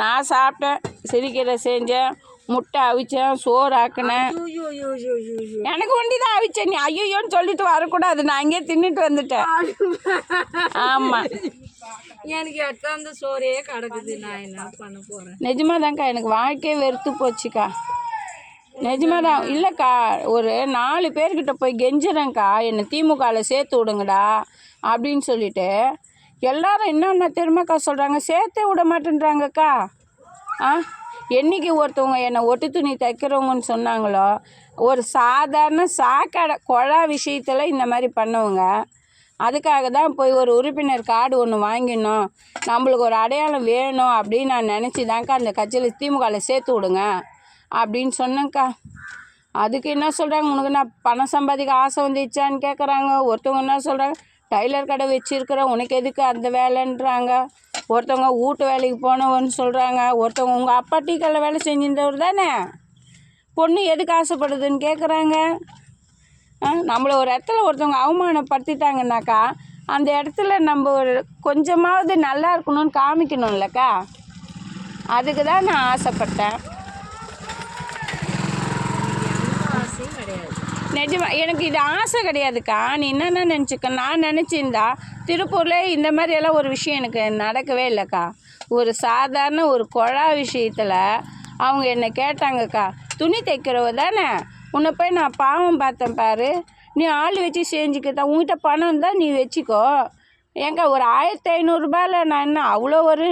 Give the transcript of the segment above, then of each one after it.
நான் சாப்பிட்டேன், சிரிக்கீரை செஞ்சேன், முட்டை அவிச்சேன், சோறு ஆக்கினேன். எனக்கு ஒண்டி தான் அவிச்சேன். நீ ஐயோன்னு சொல்லிட்டு வரக்கூடாது, நான் அங்கேயே தின்னுட்டு வந்துட்டேன். ஆமாம், எனக்கு எட்டாந்து சோறே கிடக்குது. நான் என்ன பண்ண போகிறேன்? நிஜமாதான்க்கா, எனக்கு வாழ்க்கையே வெறுத்து போச்சுக்கா. நிஜமாதான். இல்லைக்கா, ஒரு 4 பேர்கிட்ட போய் கெஞ்சுறேன்க்கா, என்னை திமுகவில் சேர்த்து விடுங்கடா அப்படின்னு சொல்லிட்டு. எல்லாரும் என்னென்ன தெரியுமாக்கா சொல்கிறாங்க, சேர்த்தே விட மாட்டேன்றாங்கக்கா. என்றைக்கு ஒருத்தவங்க என்னை ஒட்டு துணி தைக்கிறவங்கன்னு சொன்னாங்களோ, ஒரு சாதாரண சாக்கடை குழா விஷயத்தில் இந்த மாதிரி பண்ணவங்க. அதுக்காக தான் போய் ஒரு உறுப்பினர் கார்டு ஒன்று வாங்கிடணும், நம்மளுக்கு ஒரு அடையாளம் வேணும் அப்படின்னு நான் நினச்சி தான்க்கா அந்த கட்சியில் திமுகவில் சேர்த்து விடுங்க அப்படின்னு சொன்னேங்க்கா. அதுக்கு என்ன சொல்கிறாங்க, உனக்கு நான் பணம் சம்பாதிக்க ஆசை வந்துச்சான்னு கேட்குறாங்க. ஒருத்தவங்க என்ன சொல்கிறாங்க, டைலர் கடை வச்சுருக்குற உனக்கு எதுக்கு அந்த வேலைன்றாங்க. ஒருத்தவங்க வீட்டு வேலைக்கு போனவன்னு சொல்கிறாங்க. ஒருத்தவங்க உங்கள் அப்பா டீ கடையில் வேலை செஞ்சிருந்தவர் தானே, பொண்ணு எதுக்கு ஆசைப்படுதுன்னு கேட்குறாங்க. நம்மளை ஒரு இடத்துல ஒருத்தவங்க அவமானப்படுத்திட்டாங்கன்னாக்கா, அந்த இடத்துல நம்ம ஒரு கொஞ்சமாவது நல்லா இருக்கணும்னு காமிக்கணும்லக்கா. அதுக்கு தான் நான் ஆசைப்பட்டேன். நிஜமா எனக்கு இது ஆசை கிடையாதுக்கா. நீ என்னென்ன நினச்சிக்க, நான் நினச்சிருந்தா திருப்பூரில் இந்த மாதிரியெல்லாம் ஒரு விஷயம் எனக்கு நடக்கவே இல்லைக்கா. ஒரு சாதாரண ஒரு குழா விஷயத்தில் அவங்க என்னை கேட்டாங்கக்கா, துணி தைக்கிறவ தானே, உன்னை போய் நான் பாவம் பார்த்தேன் பாரு, நீ ஆள் வச்சு செஞ்சுக்கிட்ட, உங்ககிட்ட பணம் தான் நீ வச்சுக்கோ. ஏங்க ஒரு 1500 ரூபாயில் நான் என்ன அவ்வளோ ஒரு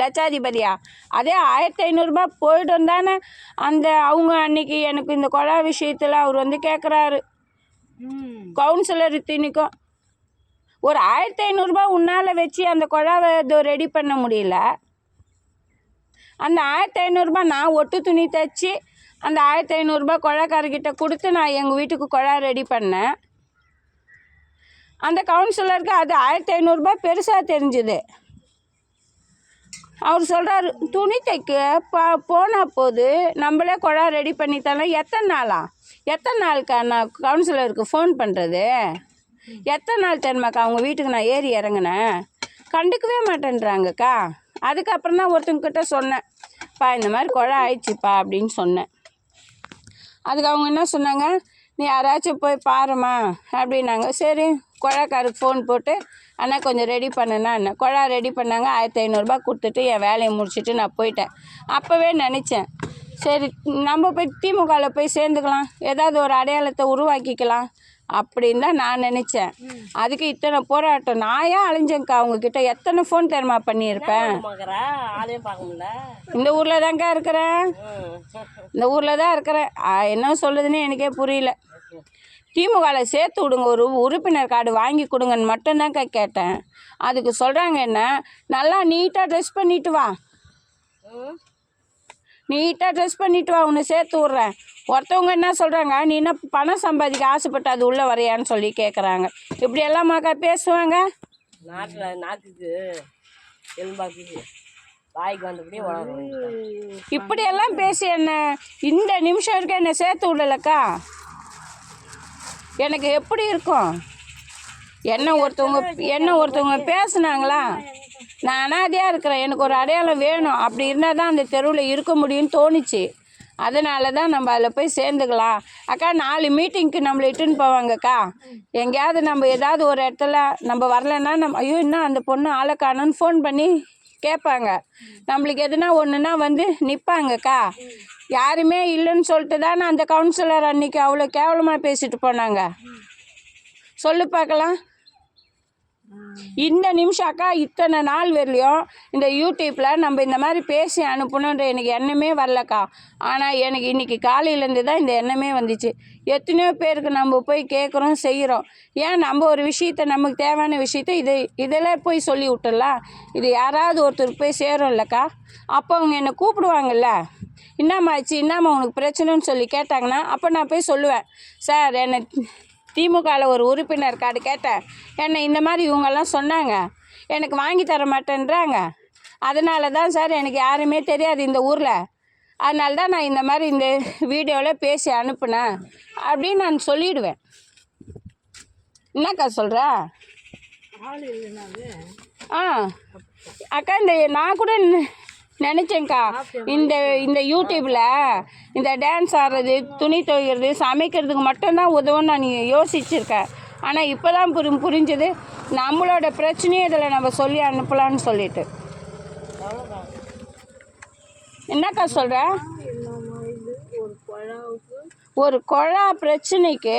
லட்சாதிபதியா? அதே 1500 போய்டும் தானே. அந்த அவங்க அன்றைக்கி எனக்கு இந்த குழா விஷயத்தில் அவர் வந்து கேட்குறாரு, கவுன்சிலர் திணிக்கும், ஒரு 1500 உன்னால் வச்சு அந்த குழாவை ரெடி பண்ண முடியல. அந்த 1500 நான் ஒட்டு துணி தைச்சி அந்த 1500 குழாக்காரர்கிட்ட கொடுத்து நான் எங்கள் வீட்டுக்கு குழா ரெடி பண்ணேன். அந்த கவுன்சிலருக்கு அது 1500 பெருசாக தெரிஞ்சுது. அவர் சொல்கிறாரு, துணி தைக்க போனால் போது நம்மளே குழா ரெடி பண்ணி தரலாம். எத்தனை நாளுக்கா நான் கவுன்சிலருக்கு ஃபோன் பண்ணுறது? எத்தனை நாள் தெரியுமாக்கா அவங்க வீட்டுக்கு நான் ஏறி இறங்கினேன்? கண்டுக்கவே மாட்டேன்றாங்கக்கா. அதுக்கப்புறம் தான் ஒருத்தங்கிட்ட சொன்னேன், பா இந்த மாதிரி குழா ஆயிடுச்சுப்பா அப்படின்னு சொன்னேன். அதுக்கு அவங்க என்ன சொன்னாங்க, நீ யாராச்சும் போய் பாருமா அப்படின்னாங்க. சரி, குழாக்காருக்கு ஃபோன் போட்டு, அண்ணா கொஞ்சம் ரெடி பண்ணுனா என்ன. குழா ரெடி பண்ணாங்க. 1500 கொடுத்துட்டு என் வேலையை முடிச்சுட்டு நான் போயிட்டேன். அப்போவே நினச்சேன், சரி நம்ம போய் திமுகவில் போய் சேர்ந்துக்கலாம், ஏதாவது ஒரு அடையாளத்தை உருவாக்கிக்கலாம் அப்படின்னு தான் நான் நினச்சேன். அதுக்கு இத்தனை போராட்டம். நான் ஏன் அழிஞ்சேங்க்கா அவங்கக்கிட்ட. எத்தனை ஃபோன் தெரியுமா பண்ணியிருப்பேன். இந்த ஊரில் தாங்க்கா இருக்கிறேன், இந்த ஊரில் தான் இருக்கிறேன். என்ன சொல்லுதுன்னு எனக்கே புரியல. திமுகவில் சேர்த்து விடுங்க, ஒரு உறுப்பினர் கார்டு வாங்கி கொடுங்கன்னு மட்டும்தான்க்கா கேட்டேன். அதுக்கு சொல்கிறாங்க, என்ன நல்லா நீட்டாக ட்ரெஸ் பண்ணிட்டு வா, நீட்டாக ட்ரெஸ் பண்ணிட்டு வா, உன்னை சேர்த்து விட்றேன். ஒருத்தவங்க என்ன சொல்கிறாங்க, நீ என்ன பணம் சம்பாதிக்க ஆசைப்பட்டு அது உள்ளே வரையான்னு சொல்லி கேட்குறாங்க. இப்படியெல்லாமாக்கா பேசுவாங்க? நாக்குக்கு எலும்பாக்கு வாய்க்கு வந்தபடியே இப்படியெல்லாம் பேசி என்ன இந்த நிமிஷம் இருக்க என்னை சேர்த்து விடலக்கா. எனக்கு எப்படி இருக்கும்? என்ன ஒருத்தவங்க பேசுனாங்களா, நான் அனாதையாக இருக்கிறேன், எனக்கு ஒரு அடையாளம் வேணும், அப்படி இருந்தால் தான் அந்த தெருவில் இருக்க முடியும்னு தோணுச்சு. அதனால தான் நம்ம அதில் போய் சேர்ந்துக்கலாம். அக்கா 4 மீட்டிங்க்கு நம்மளை இட்டுன்னு போவாங்கக்கா. எங்கேயாவது நம்ம ஏதாவது ஒரு இடத்துல நம்ம வரலைன்னா நம்ம ஐயோ இன்னும் அந்த பொண்ணு ஆளை காணும்னு ஃபோன் பண்ணி கேட்பாங்க. நம்மளுக்கு எதுனா ஒன்றுனா வந்து நிற்பாங்கக்கா. யாருமே இல்லைன்னு சொல்லிட்டு தானே அந்த கவுன்சிலர் அன்றைக்கி அவ்வளோ கேவலமாக பேசிட்டு போனாங்க. சொல்லு பார்க்கலாம். இந்த நிமிஷம் அக்கா இத்தனை நாள் வரலையும் இந்த யூடியூப்பில் நம்ம இந்த மாதிரி பேசி அனுப்பணுன்ற எனக்கு எண்ணமே வரலக்கா. ஆனால் எனக்கு இன்றைக்கி காலையிலேருந்து தான் இந்த எண்ணமே வந்துச்சு. எத்தனையோ பேருக்கு நம்ம போய் கேட்குறோம், செய்கிறோம். ஏன் நம்ம ஒரு விஷயத்த, நமக்கு தேவையான விஷயத்த இதெல்லாம் போய் சொல்லி விட்டுடலாம். இது யாராவது ஒருத்தருக்கு போய் சேரும் இல்லைக்கா. அப்போ அவங்க என்னை கூப்பிடுவாங்கல்ல, என்னம்மாச்சு, என்னம்மா உனக்கு பிரச்சனைன்னு சொல்லி கேட்டாங்கன்னா அப்போ நான் போய் சொல்லுவேன், சார் என்னை திமுகவில் ஒரு உறுப்பினர் கார்டு கேட்டேன், என்னை இந்த மாதிரி இவங்கெல்லாம் சொன்னாங்க, எனக்கு வாங்கி தர மாட்டேன்றாங்க, அதனால தான் சார் எனக்கு யாருமே தெரியாது இந்த ஊரில், அதனால தான் நான் இந்த மாதிரி இந்த வீடியோவில் பேசி அனுப்புனேன் அப்படின்னு நான் சொல்லிவிடுவேன். என்னக்கா சொல்கிற? அக்கா இந்த நான் கூட நினச்சேங்க்கா இந்த இந்த யூடியூப்பில் இந்த டான்ஸ் ஆடுறது, துணி துவைக்கிறது, சமைக்கிறதுக்கு மட்டும்தான் உதவும் நான் யோசிச்சிருக்கேன். ஆனால் இப்போ தான் புரிஞ்சது நம்மளோட பிரச்சனையும் இதில் நம்ம சொல்லி அனுப்பலான்னு சொல்லிட்டு. என்னக்கா சொல்கிற? ஒரு குழா பிரச்சனைக்கு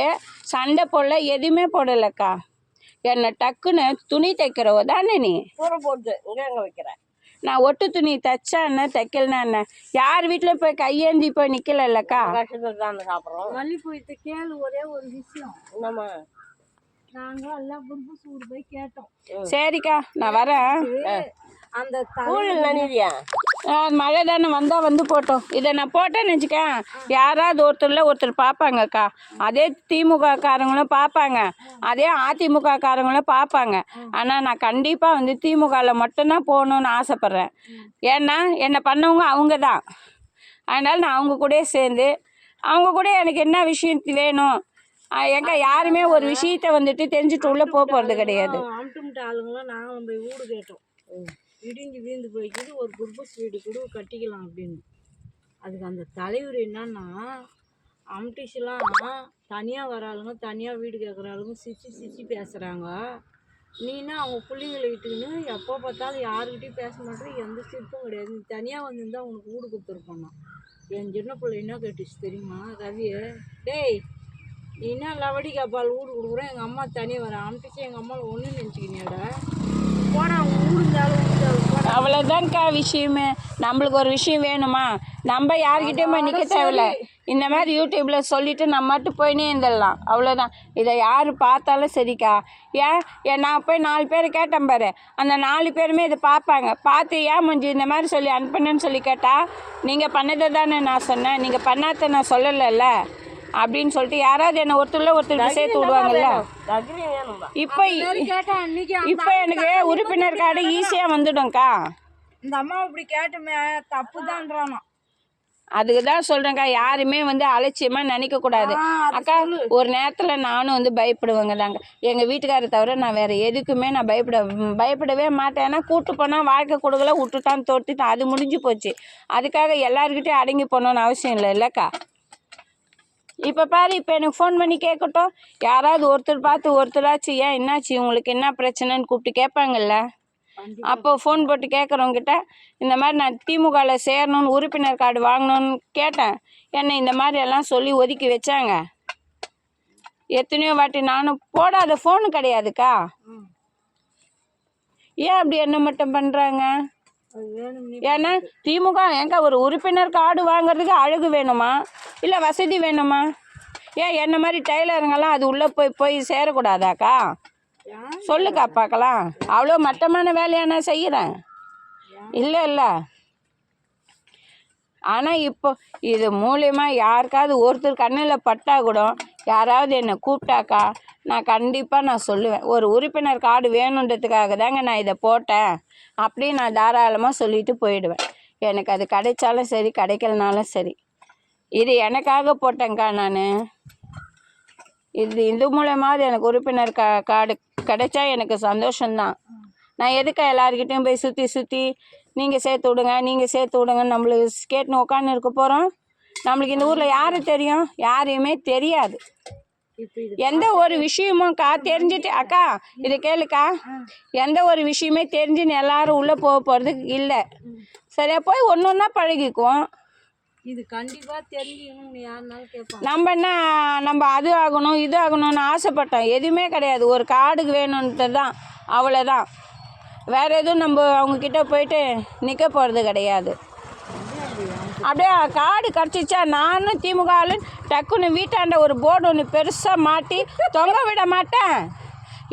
சண்டை போடல, எதுவுமே போடலைக்கா. என்னை டக்குன்னு துணி தைக்கிறவ தானே நீ? போட்டு இங்கே எங்கே வைக்கிறேன் நான் ஒட்டு துணி தைச்சா என்ன, தைக்கலனா என்ன? யார் வீட்டில் போய் கையேந்தி போய் நிற்கலல்லக்கா. கஷ்டத்தில் தான் சாப்பிட்றோம். மல்லிப்பூத்தை கேளு, ஒரே ஒரு விஷயம். என்னம்மா? நாங்கள் எல்லாம் குடும்ப சூடு போய் கேட்டோம். சரிக்கா, நான் வரேன். அந்த கூழ் நனிதியா மழை தானே வந்தால் வந்து போட்டோம். இதை நான் போட்டேன்னு வச்சுக்கேன், யாராவது ஒருத்தர் பார்ப்பாங்கக்கா. அதே திமுக காரங்களும் பார்ப்பாங்க, அதே அதிமுக காரங்களும் பார்ப்பாங்க. ஆனால் நான் கண்டிப்பாக வந்து திமுகவில் மட்டும்தான் போகணுன்னு ஆசைப்பட்றேன். ஏன்னா என்னை பண்ணவங்க அவங்க தான். அதனால் நான் அவங்க கூட சேர்ந்து அவங்க கூட எனக்கு என்ன விஷயம் வேணும், எங்க யாருமே ஒரு விஷயத்த வந்துட்டு தெரிஞ்சுட்டு உள்ளே போகிறது கிடையாது. அம்ட்டுமிட்ட ஆளுங்களாம் நாங்களும் போய் வீடு கேட்டோம். இடிஞ்சு வீழ்ந்து போய்க்கிது, ஒரு குர்பஸ் வீடு கூட கட்டிக்கலாம் அப்படின்னு. அதுக்கு அந்த தலைவர் என்னன்னா, அம்டிஸ்லாம் தனியாக வர ஆளுங்க, தனியாக வீடு கேட்குற ஆளுங்க சிரிச்சு பேசுகிறாங்க. நீனா அவங்க பிள்ளைங்களை இட்டுக்கின்னு எப்போ பார்த்தாலும் யாருக்கிட்டையும் பேச மாட்டேன், எந்த சிரிப்பும் கிடையாது. நீ தனியாக வந்துருந்தா உனக்கு வீடு கொடுத்துருப்போண்ணா. என் சின்ன பிள்ளை என்ன கேட்டுச்சு தெரியுமா, ரவியை, டேய் நீ என்ன லவடி காப்பால் வீடு கொடுக்குறோம், எங்கள் அம்மா தனியாக வர அம்டிச்சு எங்கள் அம்மாவில் ஒன்று நினச்சிக்கினியாடா, போனா அவங்க ஊருந்தாலும் அவ்வளோதான்க்கா விஷயமே. நம்மளுக்கு ஒரு விஷயம் வேணுமா, நம்ம யார்கிட்டயும் போய் நிற்க தேவையில்ல. இந்த மாதிரி யூடியூப்பில் சொல்லிவிட்டு நம்ம மட்டும் போயினே இருந்துடலாம், அவ்வளோதான். இதை யார் பார்த்தாலும் சரிக்கா. ஏன் நான் போய் 4 பேர் கேட்டேன் பாரு, அந்த 4 பேருமே இதை பார்ப்பாங்க. பார்த்து ஏன் மஞ்சு இந்த மாதிரி சொல்லி அனுப்புனேன்னு சொல்லி கேட்டால், நீங்கள் பண்ணதை தானே நான் சொன்னேன், நீங்கள் பண்ணாத நான் சொல்லலைல்ல அப்படின்னு சொல்லிட்டு யாராவது என்னை ஒருத்தருக்கு சேர்த்து விடுவாங்கல்ல. இப்போ எனக்கு உறுப்பினர் கார்டு ஈஸியாக வந்துடும்க்கா. இந்த அம்மா இப்படி கேட்டுமே தப்பு தான்றானோ. அதுக்கு தான் சொல்கிறேங்க்கா, யாருமே வந்து அலட்சியமாக நினைக்கக்கூடாது. அக்கா ஒரு நேரத்தில் நானும் வந்து பயப்படுவேங்க தாங்க. எங்கள் வீட்டுக்காரரை தவிர நான் வேறு எதுக்குமே நான் பயப்படவே மாட்டேன். ஏன்னா கூட்டு போனால் வாழ்க்கை கொடுக்கல, விட்டுட்டான் தோர்த்துட்டான், அது முடிஞ்சு போச்சு. அதுக்காக எல்லாருக்கிட்டையும் அடங்கி போகணுன்னு அவசியம் இல்லைல்லக்கா. இப்போ பாரு, இப்போ எனக்கு ஃபோன் பண்ணி கேட்கட்டும், யாராவது ஒருத்தர் பார்த்து ஒருத்தராச்சு ஏன் என்னாச்சு உங்களுக்கு என்ன பிரச்சனைன்னு கூப்பிட்டு கேட்பாங்கல்ல. அப்போ ஃபோன் போட்டு கேட்குறவங்கிட்ட இந்த மாதிரி நான் திமுகவில் சேரணும்னு உறுப்பினர் கார்டு வாங்கணும்னு கேட்டேன், என்னை இந்த மாதிரி எல்லாம் சொல்லி ஒதுக்கி வச்சாங்க. எத்தனையோ வாட்டி நானும் போடாத ஃபோனு கிடையாதுக்கா. ஏன் அப்படி என்ன மட்டும் பண்ணுறாங்க? ஏன்னா திமுக ஏங்க ஒரு உறுப்பினர் கார்டு வாங்குறதுக்கு அழகு வேணுமா, இல்லை வசதி வேணுமா? ஏன் என்ன மாதிரி டெய்லருங்கெல்லாம் அது உள்ளே போய் சேரக்கூடாதாக்கா? சொல்லுக்கா பார்க்கலாம். அவ்வளோ மட்டமான வேலையை நான் செய்கிறேன், இல்லை. ஆனால் இப்போ இது மூலிமா யாருக்காவது ஒருத்தர் கண்ணில் பட்டா கூட யாராவது என்னை கூப்பிட்டாக்கா நான் கண்டிப்பாக நான் சொல்லுவேன், ஒரு உறுப்பினர் கார்டு வேணுன்றதுக்காக தாங்க நான் இதை போட்டேன் அப்படின்னு நான் தாராளமாக சொல்லிட்டு போயிடுவேன். எனக்கு அது கிடைச்சாலும் சரி, கிடைக்கலனாலும் சரி, இது எனக்காக போட்டேங்க்கா. நான் இது மூலமாவது எனக்கு உறுப்பினர் கார்டு கிடைச்சா எனக்கு சந்தோஷம்தான். நான் எதுக்கா எல்லாருக்கிட்டையும் போய் சுற்றி நீங்கள் சேர்த்து விடுங்கன்னு நம்மளுக்கு கேட்டுன்னு உட்காந்து இருக்க போகிறோம்? நம்மளுக்கு இந்த ஊரில் யாரு தெரியும்? யாரையுமே தெரியாது. எந்த ஒரு விஷயமும் தெரிஞ்சுட்டு அக்கா இதை கேளுக்கா, எந்த ஒரு விஷயமே தெரிஞ்சுன்னு எல்லாரும் உள்ளே போகிறதுக்கு இல்லை. சரியா போய் ஒன்று ஒன்றா பழகிக்குவோம். இது கண்டிப்பாக தெரிஞ்சுக்கணும்னு யாருனாலும் கேட்பாங்க. நம்ம அது ஆகணும் இது ஆகணும்னு ஆசைப்பட்டோம், எதுவுமே கிடையாது. ஒரு கார்டுக்கு வேணுன்றது தான், அவ்வளோதான். வேறு எதுவும் நம்ம அவங்கக்கிட்ட போயிட்டு நிற்க போகிறது கிடையாது. அப்படியே கார்டு கிடச்சிச்சா நானும் திமுகவில் டக்குன்னு வீட்டாண்ட ஒரு போர்டு ஒன்று பெருசாக மாட்டி தொங்க விட மாட்டேன்.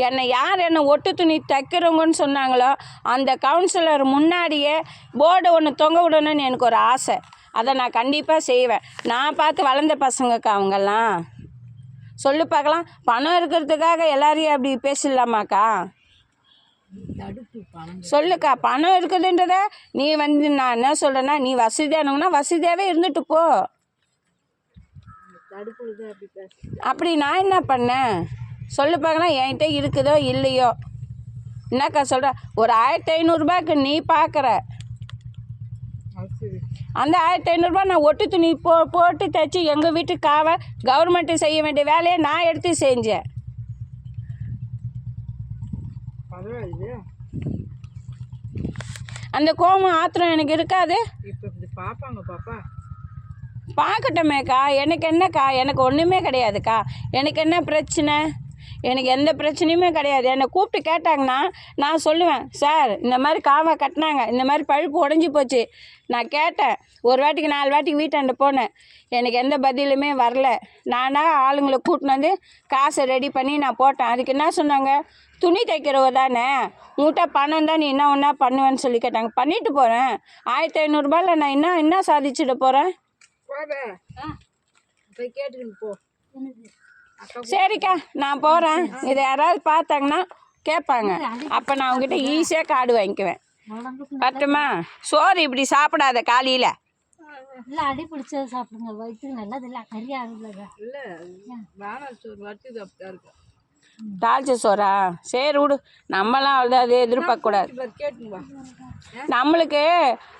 என்னை ஒட்டு துணி தைக்கிறவங்கன்னு சொன்னாங்களோ அந்த கவுன்சிலர் முன்னாடியே போர்டு ஒன்று தொங்க விடணும்னு எனக்கு ஒரு ஆசை. அதை நான் கண்டிப்பாக செய்வேன். நான் பார்த்து வளர்ந்த பசங்கக்கா அவங்கெல்லாம். சொல்லு பார்க்கலாம், பணம் இருக்கிறதுக்காக எல்லாரையும் அப்படி பேசிடலாமாக்கா? சொல்லுக்கா, பணம் இருக்குதுன்றத நீ வந்து நான் என்ன சொல்கிறேன்னா, நீ வசதியானவங்கன்னா வசதியாகவே இருந்துட்டு போ. அப்படி நான் என்ன பண்ணேன் சொல்லு பார்க்கலாம். என்கிட்ட இருக்குதோ இல்லையோ, என்னக்கா சொல்கிற? ஒரு 1500 ரூபாய்க்கு நீ பார்க்குற, அது சரி. அந்த 1500 நான் ஒட்டு துணி போட்டு தைச்சி எங்கள் வீட்டு காவை கவர்மெண்ட்டு செய்ய வேண்டிய வேலையை நான் எடுத்து செஞ்சேன். பரவாயில்லையே. அந்த கோபம் ஆத்திரம் எனக்கு இருக்காது. இப்போ இப்படி பார்ப்பாங்க பாப்பா. பார்க்கட்டுமேக்கா, எனக்கு என்னக்கா, எனக்கு ஒன்றுமே கிடையாதுக்கா. எனக்கு என்ன பிரச்சனை? எனக்கு எந்த பிரச்சனையுமே கிடையாது. என்னை கூப்பிட்டு கேட்டாங்கன்னா நான் சொல்லுவேன், சார் இந்த மாதிரி காவை கட்டினாங்க, இந்த மாதிரி பழுப்பு உடஞ்சி போச்சு. நான் கேட்டேன், ஒரு வாட்டிக்கு 4 வாட்டிக்கு வீட்டாண்ட போனேன், எனக்கு எந்த பதிலுமே வரல. நானாக ஆளுங்களை கூட்டின்னு வந்து காசை ரெடி பண்ணி நான் போட்டேன். அதுக்கு என்ன சொன்னாங்க, துணி தைக்கிறவ தானே, உங்கள்கிட்ட பணம் தான், நீ என்ன ஒன்றா பண்ணுவேன்னு சொல்லி கேட்டாங்க. பண்ணிட்டு போகிறேன். 1500 நான் என்ன சாதிச்சுட போகிறேன்? போவே போய் கேட்டுக்கிட்டு போ. சரிக்கா, நான் போகிறேன். இதை யாராவது பார்த்தாங்கன்னா கேட்பாங்க, அப்போ நான் அவங்ககிட்ட ஈஸியாக கார்டு வாங்கிக்குவேன். பட்டுமா? சோறு இப்படி சாப்பிடாத காலையில். இல்லை அடி பிடிச்சதை சாப்பிடுங்க, வயிற்றுக்கு நல்லது இல்லை, கறி ஆகுதுங்க. இல்லை வேணாம் சோறு வட்டுது அப்படிதான் இருக்கும். தாளிச்ச சோறா? சரி விடு, நம்மளாம் அவ்வளோதான் அது எதிர்பார்க்கக்கூடாது. கேட்டுங்க. நம்மளுக்கு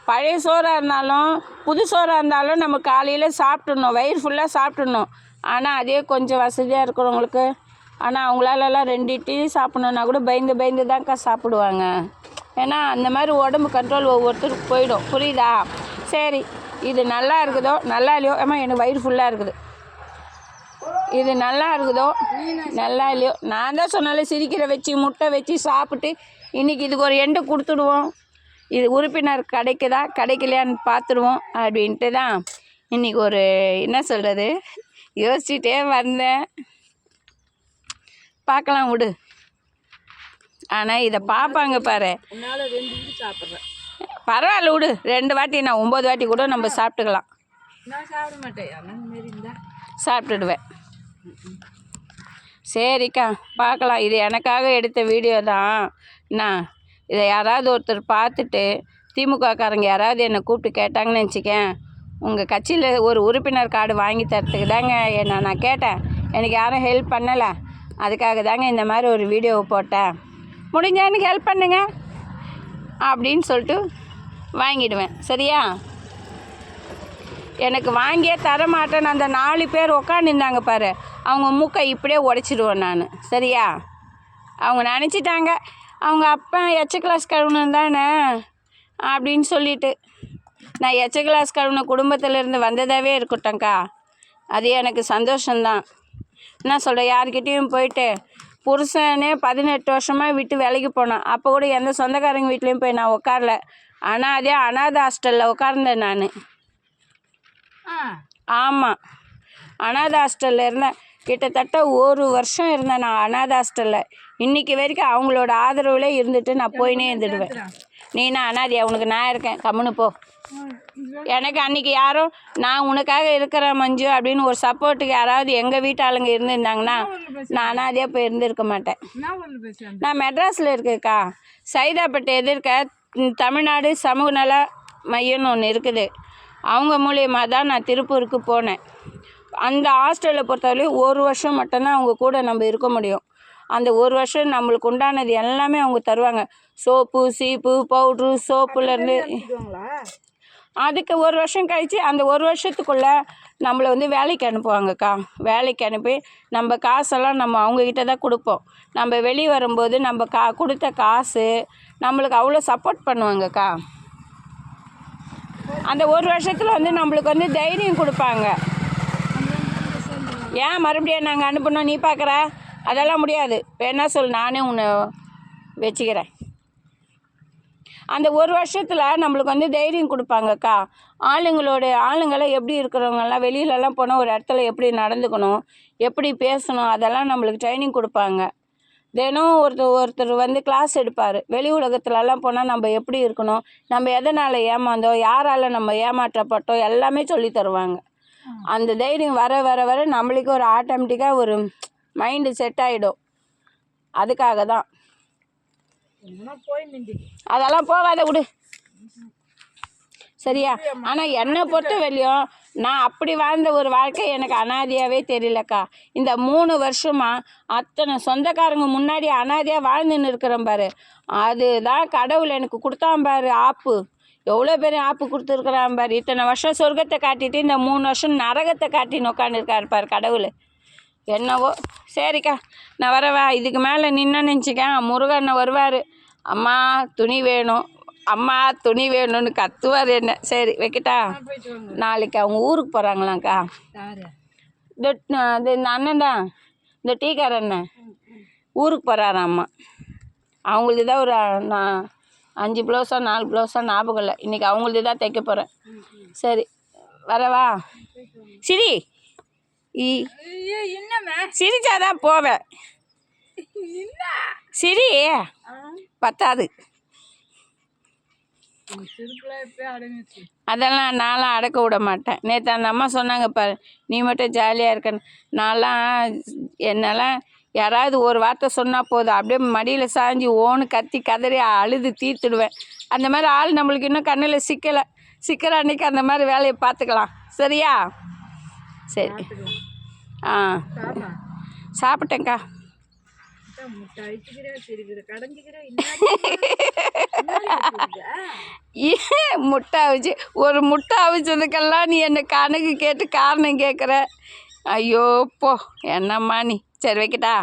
பழைய சோறாக இருந்தாலும் புது சோறாக இருந்தாலும் நம்ம காலையில் சாப்பிட்ணும், வயிறு ஃபுல்லாக சாப்பிட்ணும். ஆனால் அதே கொஞ்சம் வசதியாக இருக்கிறவங்களுக்கு, ஆனால் அவங்களாலலாம் 2 இட்லி சாப்பிட்ணுன்னா கூட பயந்து தான்க்கா சாப்பிடுவாங்க. ஏன்னா அந்த மாதிரி உடம்பு கண்ட்ரோல் ஒவ்வொருத்தருக்கு போயிடும். புரியுதா? சரி, இது நல்லா இருக்குதோ நல்லா இல்லையோ, ஏமா எனக்கு வயிறு ஃபுல்லாக இருக்குது, இது நல்லா இருக்குதோ நல்லா இல்லையோ, நான் தான் சொன்னாலே சிரிக்கிற வச்சு முட்டை வச்சு சாப்பிட்டு இன்றைக்கி இதுக்கு ஒரு எண்டு கொடுத்துடுவோம். இது உறுப்பினர் கிடைக்குதா கிடைக்கலையான்னு பார்த்துடுவோம் அப்படின்ட்டு தான் இன்றைக்கி ஒரு என்ன சொல்கிறது யோசிச்சுட்டே வந்தேன். பார்க்கலாம் விடு. ஆனால் இதை பார்ப்பாங்க பாரு. என்னால் 2 இட்லி சாப்பிட்றேன். பரவாயில்ல விடு, 2 வாட்டி நான் 9 வாட்டி கூட நம்ம சாப்பிட்டுக்கலாம். நான் சாப்பிட மாட்டேன், ஆனால் மாரி இருந்தால் சாப்பிட்டுடுவேன். சரிக்கா, பார்க்கலாம். இது எனக்காக எடுத்த வீடியோ தான். நான் இதை யாராவது ஒருத்தர் பார்த்துட்டு திமுககாரங்க யாராவது என்னை கூப்பிட்டு கேட்டாங்கன்னு நினச்சிக்கேன், உங்கள் கட்சியில் ஒரு உறுப்பினர் கார்டு வாங்கி தரத்துக்கு தாங்க நான் கேட்டேன். எனக்கு யாரும் ஹெல்ப் பண்ணலை, அதுக்காக தாங்க இந்த மாதிரி ஒரு வீடியோவை போட்டேன், முடிஞ்சா எனக்கு ஹெல்ப் பண்ணுங்க அப்படின்னு சொல்லிட்டு வாங்கிடுவேன். சரியா? எனக்கு வாங்கியே தரமாட்டேன்னு அந்த 4 பேர் உக்காந்துருந்தாங்க பாரு, அவங்க மூக்கை இப்படியே உடச்சிடுவேன் நான். சரியா? அவங்க நினச்சிட்டாங்க அவங்க அப்பா எச்ச கிளாஸ் கழுவுனு தானே அப்படின்னு சொல்லிட்டு. நான் எச்ச கிளாஸ் கழுவுன குடும்பத்திலேருந்து வந்ததாகவே இருக்கட்டேங்க்கா, அது எனக்கு சந்தோஷந்தான். என்ன சொல்கிறேன், யார்கிட்டேயும் போயிட்டு புருஷனே 18 வருஷமாக விட்டு வேலைக்கு போனேன். அப்போ கூட எந்த சொந்தக்காரங்க வீட்லேயும் போய் நான் உட்காரல. ஆனால் அதே அனாதை ஹாஸ்டலில் உட்கார்ந்தேன் நான். ஆமாம், அனாதை ஹாஸ்டலில் இருந்தேன். கிட்டத்தட்ட 1 வருஷம் இருந்தேன் நான் அனாதை ஹாஸ்டலில். இன்றைக்கி வரைக்கும் அவங்களோட ஆதரவுலே இருந்துட்டு நான் போயினே இருந்துடுவேன். நீனா அனாதையா? உனக்கு நான் இருக்கேன், கம்முன்னு போ. எனக்கு அன்றைக்கி யாரும் நான் உனக்காக இருக்கிறேன் மஞ்சு அப்படின்னு ஒரு சப்போர்ட்டுக்கு யாராவது எங்கள் வீட்டு ஆளுங்க இருந்திருந்தாங்கன்னா நான் அனாதையாக போய் இருந்திருக்க மாட்டேன். நான் மெட்ராஸில் இருக்கேக்கா, சைதாப்பேட்டை எதிர்க்க தமிழ்நாடு சமூக நல மையம்னு ஒன்று இருக்குது. அவங்க மூலியமாக தான் நான் திருப்பூருக்கு போனேன். அந்த ஹாஸ்டலில் பொறுத்தவரையும் 1 வருஷம் மட்டும்தான் அவங்க கூட நம்ம இருக்க முடியும். அந்த 1 வருஷம் நம்மளுக்கு உண்டானது எல்லாமே அவங்க தருவாங்க. சோப்பு, சீப்பு, பவுட்ரு, சோப்புலேருந்து. அதுக்கு 1 வருஷம் கழித்து அந்த 1 வருஷத்துக்குள்ளே நம்மளை வந்து வேலைக்கு அனுப்புவாங்கக்கா. வேலைக்கு அனுப்பி நம்ம காசெல்லாம் நம்ம அவங்கக்கிட்ட தான் கொடுப்போம். நம்ம வெளியே வரும்போது நம்ம கொடுத்த காசு நம்மளுக்கு அவ்வளோ சப்போர்ட் பண்ணுவாங்கக்கா. அந்த 1 வருஷத்தில் வந்து நம்மளுக்கு வந்து தைரியம் கொடுப்பாங்க. ஏன் மறுபடியும் நாங்கள் அனுப்பணும் நீ பார்க்குற? அதெல்லாம் முடியாது, வேணா சொல், நானே உன்னை வச்சுக்கிறேன். அந்த 1 வருஷத்தில் நம்மளுக்கு வந்து தைரியம் கொடுப்பாங்கக்கா. ஆளுங்களை எப்படி இருக்கிறவங்கெல்லாம் வெளியிலலாம் போனால் ஒரு இடத்துல எப்படி நடந்துக்கணும், எப்படி பேசணும், அதெல்லாம் நம்மளுக்கு ட்ரைனிங் கொடுப்பாங்க. தினம் ஒருத்தர் வந்து கிளாஸ் எடுப்பார். வெளி உலகத்துலலாம் போனால் நம்ம எப்படி இருக்கணும், நம்ம எதனால் ஏமாந்தோம், யாரால் நம்ம ஏமாற்றப்பட்டோம், எல்லாமே சொல்லி தருவாங்க. அந்த தைரியம் வர வர வர நம்மளுக்கு ஒரு ஆட்டோமேட்டிக்காக ஒரு மைண்டு செட் ஆகிடும். அதுக்காக தான். அதெல்லாம் போகாத விடு, சரியா? ஆனால் என்னை பொறுத்த வரையும் நான் அப்படி வாழ்ந்த ஒரு வாழ்க்கை எனக்கு அனாதையாகவே தெரியலக்கா. இந்த 3 வருஷமாக அத்தனை சொந்தக்காரங்க முன்னாடி அனாதையாக வாழ்ந்துன்னு இருக்கிறேன் பாரு, அதுதான் கடவுள் எனக்கு கொடுத்தான் பாரு ஆப்பு. எவ்வளோ பெரிய ஆப்பு கொடுத்துருக்குறான் பாரு. இத்தனை வருஷம் சொர்க்கத்தை காட்டிட்டு இந்த 3 வருஷம் நரகத்தை காட்டின்னு உட்காந்துருக்காரு பாரு கடவுள். என்னவோ சரிக்கா, நான் வரவா. இதுக்கு மேலே நின்னுச்சுக்க முருகண்ணன் வருவார். அம்மா துணி வேணும், அம்மா துணி வேணும்னு கத்துவார் என்ன. சரி வைக்கட்டா. போயிட்டு வாங்க. நாளைக்கு அவங்க ஊருக்கு போகிறாங்களாங்க்கா. யாரு? இந்த அண்ணன் தான், இந்த டீக்கார அண்ணன் ஊருக்கு போகிறாராம் அம்மா. அவங்களுக்கு தான் ஒரு 5 ப்ளவுஸோ 4 ப்ளவுஸோ ஞாபகம் இல்லை. இன்றைக்கி அவங்களுக்கு தான் தைக்க போகிறேன். சரி வரவா. சிரி என்னம்மா? சிரிச்சாதான் போவேன். சிரி பத்தாது. சிரிப்புலாம் எப்போ அடங்கிச்சு. அதெல்லாம் நான்லாம் அடக்க விட மாட்டேன். நேற்று அந்த அம்மா சொன்னாங்க பாரு, நீ மட்டும் ஜாலியாக இருக்கன்னு. நான்லாம் என்னெல்லாம் யாராவது ஒரு வார்த்தை சொன்னால் போதும், அப்படியே மடியில் சாஞ்சி ஓன்னு கத்தி கதறி அழுது தீர்த்துடுவேன். அந்த மாதிரி ஆள் நம்மளுக்கு இன்னும் கண்ணில் சிக்கிற அன்னைக்கு அந்த மாதிரி வேலையை பார்த்துக்கலாம். சரியா? சரி. ஆ சாப்பா சாப்பிட்டேங்க்கா. முட்டை அழிச்சுக்கிற சிரிக்கிற கடைஞ்சிக்கிற முட்டை அவிச்சு ஒரு முட்டை அவிச்சதுக்கெல்லாம் நீ என்னை கணக்கு கேட்டு காரணம் கேட்குற. ஐயோ போ என்னம்மா நீ. சரி வைக்கட்டா.